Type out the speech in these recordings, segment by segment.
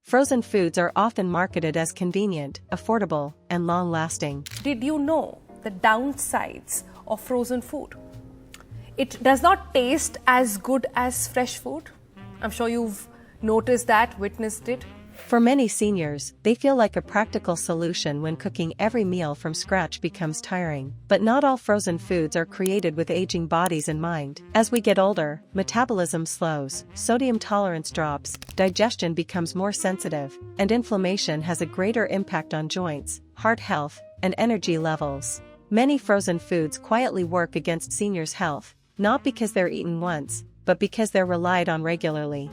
Frozen foods are often marketed as convenient, affordable, and long-lasting. Did you know the downsides of frozen food? It does not taste as good as fresh food. I'm sure you've noticed that, witnessed it. For many seniors, they feel like a practical solution when cooking every meal from scratch becomes tiring. But not all frozen foods are created with aging bodies in mind. As we get older, metabolism slows, sodium tolerance drops, digestion becomes more sensitive, and inflammation has a greater impact on joints, heart health, and energy levels. Many frozen foods quietly work against seniors' health, not because they're eaten once, but because they're relied on regularly.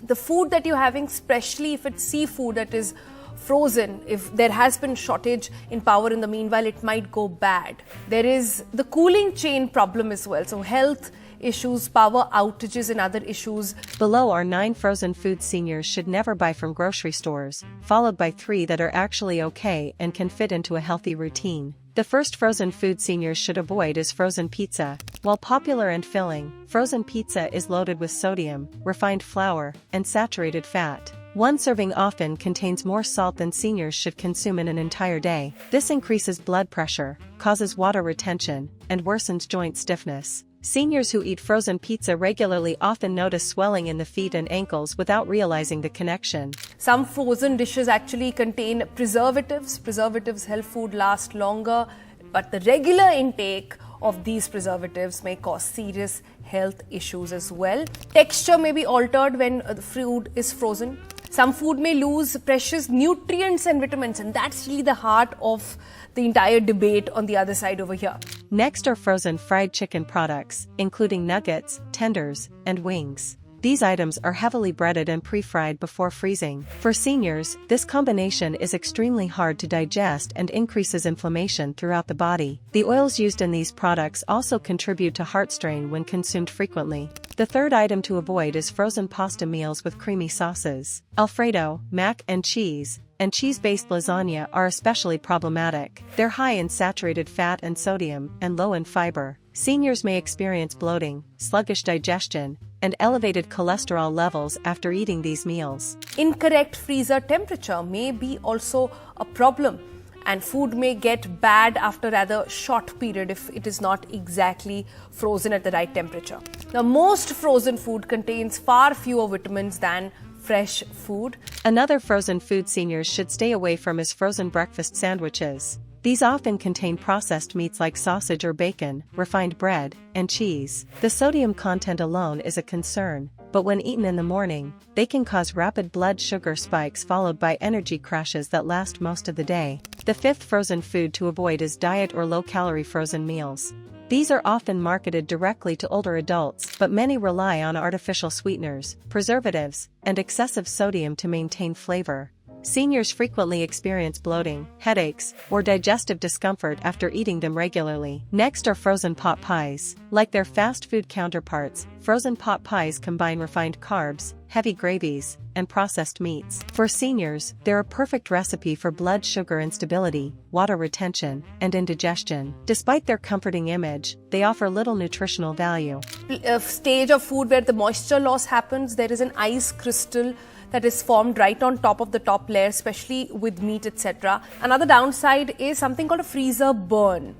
The food that you're having, especially if it's seafood that is frozen, if there has been shortage in power in the meanwhile, it might go bad. There is the cooling chain problem as well. So health issues, power outages and other issues. Below are 9 frozen foods seniors should never buy from grocery stores, followed by 3 that are actually okay and can fit into a healthy routine. The first frozen food seniors should avoid is frozen pizza. While popular and filling, frozen pizza is loaded with sodium, refined flour, and saturated fat. One serving often contains more salt than seniors should consume in an entire day. This increases blood pressure, causes water retention, and worsens joint stiffness. Seniors who eat frozen pizza regularly often notice swelling in the feet and ankles without realizing the connection. Some frozen dishes actually contain preservatives. Preservatives help food last longer, but the regular intake of these preservatives may cause serious health issues as well. Texture may be altered when the food is frozen. Some food may lose precious nutrients and vitamins, and that's really the heart of the entire debate on the other side over here. Next are frozen fried chicken products, including nuggets, tenders, and wings. These items are heavily breaded and pre-fried before freezing. For seniors, this combination is extremely hard to digest and increases inflammation throughout the body. The oils used in these products also contribute to heart strain when consumed frequently. The third item to avoid is frozen pasta meals with creamy sauces. Alfredo, mac and cheese-based lasagna are especially problematic. They're high in saturated fat and sodium and low in fiber. Seniors may experience bloating, sluggish digestion, and elevated cholesterol levels after eating these meals. Incorrect freezer temperature may be also a problem, and food may get bad after a rather short period if it is not exactly frozen at the right temperature. Now, most frozen food contains far fewer vitamins than fresh food. Another frozen food seniors should stay away from is frozen breakfast sandwiches. These often contain processed meats like sausage or bacon, refined bread, and cheese. The sodium content alone is a concern, but when eaten in the morning, they can cause rapid blood sugar spikes followed by energy crashes that last most of the day. The fifth frozen food to avoid is diet or low-calorie frozen meals. These are often marketed directly to older adults, but many rely on artificial sweeteners, preservatives, and excessive sodium to maintain flavor. Seniors frequently experience bloating, headaches, or digestive discomfort after eating them regularly. Next are frozen pot pies. Like their fast food counterparts, frozen pot pies combine refined carbs, heavy gravies, and processed meats. For seniors, they're a perfect recipe for blood sugar instability, water retention, and indigestion. Despite their comforting image, they offer little nutritional value. A stage of food where the moisture loss happens, there is an ice crystal that is formed right on top of the top layer, especially with meat, etc. Another downside is something called a freezer burn.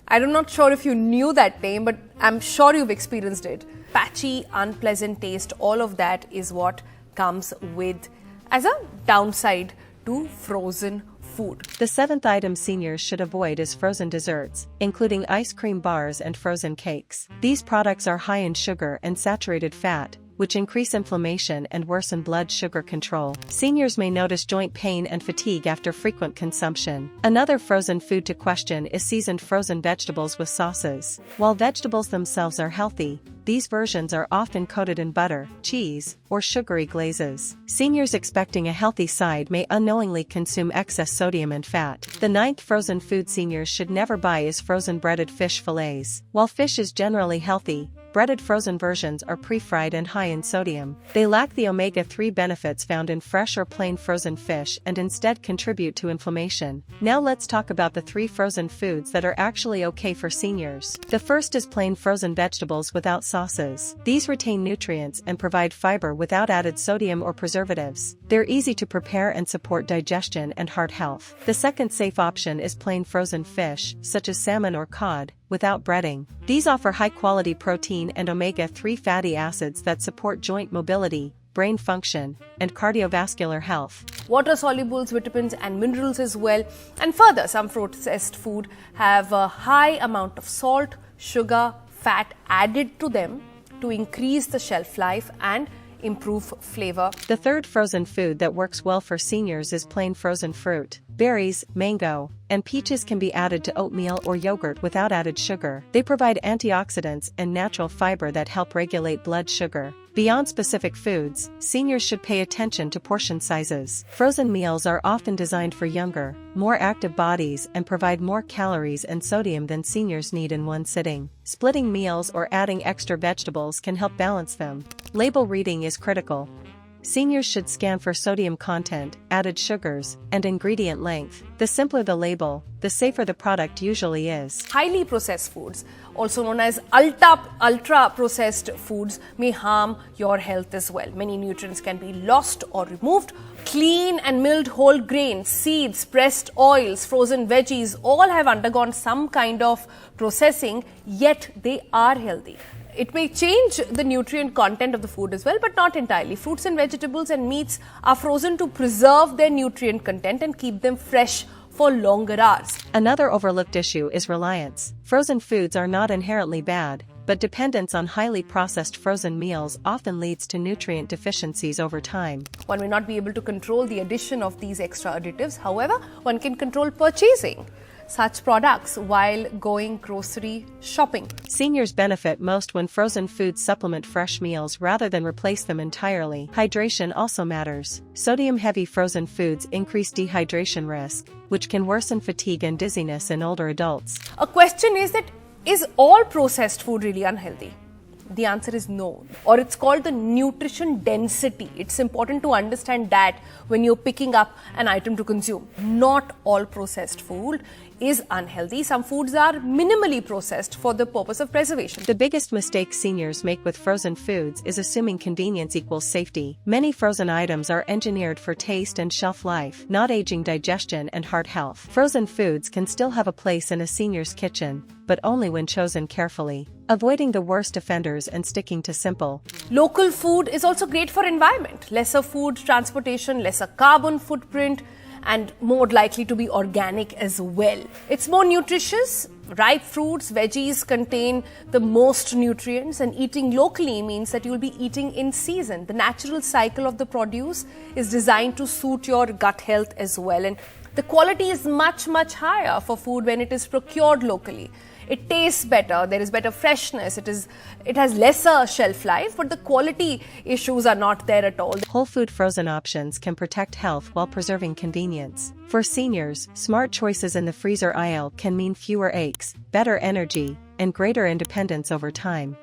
I'm not sure if you knew that name, but I'm sure you've experienced it. Patchy, unpleasant taste, all of that is what comes with as a downside to frozen food. The seventh item seniors should avoid is frozen desserts, including ice cream bars and frozen cakes. These products are high in sugar and saturated fat, which increase inflammation and worsen blood sugar control. Seniors may notice joint pain and fatigue after frequent consumption. Another frozen food to question is seasoned frozen vegetables with sauces. While vegetables themselves are healthy, these versions are often coated in butter, cheese, or sugary glazes. Seniors expecting a healthy side may unknowingly consume excess sodium and fat. The ninth frozen food seniors should never buy is frozen breaded fish fillets. While fish is generally healthy, breaded frozen versions are pre-fried and high in sodium. They lack the omega-3 benefits found in fresh or plain frozen fish and instead contribute to inflammation. Now let's talk about the 3 frozen foods that are actually okay for seniors. The first is plain frozen vegetables without sauces. These retain nutrients and provide fiber without added sodium or preservatives. They're easy to prepare and support digestion and heart health. The second safe option is plain frozen fish, such as salmon or cod, without breading. These offer high-quality protein and omega-3 fatty acids that support joint mobility, brain function, and cardiovascular health. Water solubles, vitamins and minerals as well. And further, some processed food have a high amount of salt, sugar, fat added to them to increase the shelf life and improve flavor. The third frozen food that works well for seniors is plain frozen fruit. Berries, mango, and peaches can be added to oatmeal or yogurt without added sugar. They provide antioxidants and natural fiber that help regulate blood sugar. Beyond specific foods, seniors should pay attention to portion sizes. Frozen meals are often designed for younger, more active bodies and provide more calories and sodium than seniors need in one sitting. Splitting meals or adding extra vegetables can help balance them. Label reading is critical. Seniors should scan for sodium content, added sugars, and ingredient length. The simpler the label, the safer the product usually is. Highly processed foods, also known as ultra-processed foods, may harm your health as well. Many nutrients can be lost or removed. Clean and milled whole grains, seeds, pressed oils, frozen veggies all have undergone some kind of processing, yet they are healthy. It may change the nutrient content of the food as well, but not entirely. Fruits and vegetables and meats are frozen to preserve their nutrient content and keep them fresh for longer hours. Another overlooked issue is reliance. Frozen foods are not inherently bad, but dependence on highly processed frozen meals often leads to nutrient deficiencies over time. One may not be able to control the addition of these extra additives. However, one can control purchasing such products while going grocery shopping. Seniors benefit most when frozen foods supplement fresh meals rather than replace them entirely. Hydration also matters. Sodium-heavy frozen foods increase dehydration risk, which can worsen fatigue and dizziness in older adults. A question is that, is all processed food really unhealthy? The answer is no, or it's called the nutrition density. It's important to understand that when you're picking up an item to consume. Not all processed food is unhealthy. Some foods are minimally processed for the purpose of preservation. The biggest mistake seniors make with frozen foods is assuming convenience equals safety. Many frozen items are engineered for taste and shelf life, not aging, digestion, and heart health. Frozen foods can still have a place in a senior's kitchen, but only when chosen carefully, avoiding the worst offenders and sticking to simple. Local food is also great for environment. Lesser food transportation, lesser carbon footprint, and more likely to be organic as well. It's more nutritious. Ripe fruits, veggies contain the most nutrients, and eating locally means that you'll be eating in season. The natural cycle of the produce is designed to suit your gut health as well, and the quality is much higher for food when it is procured locally. It tastes better, there is better freshness, it has lesser shelf life, but the quality issues are not there at all. Whole food frozen options can protect health while preserving convenience. For seniors, smart choices in the freezer aisle can mean fewer aches, better energy, and greater independence over time.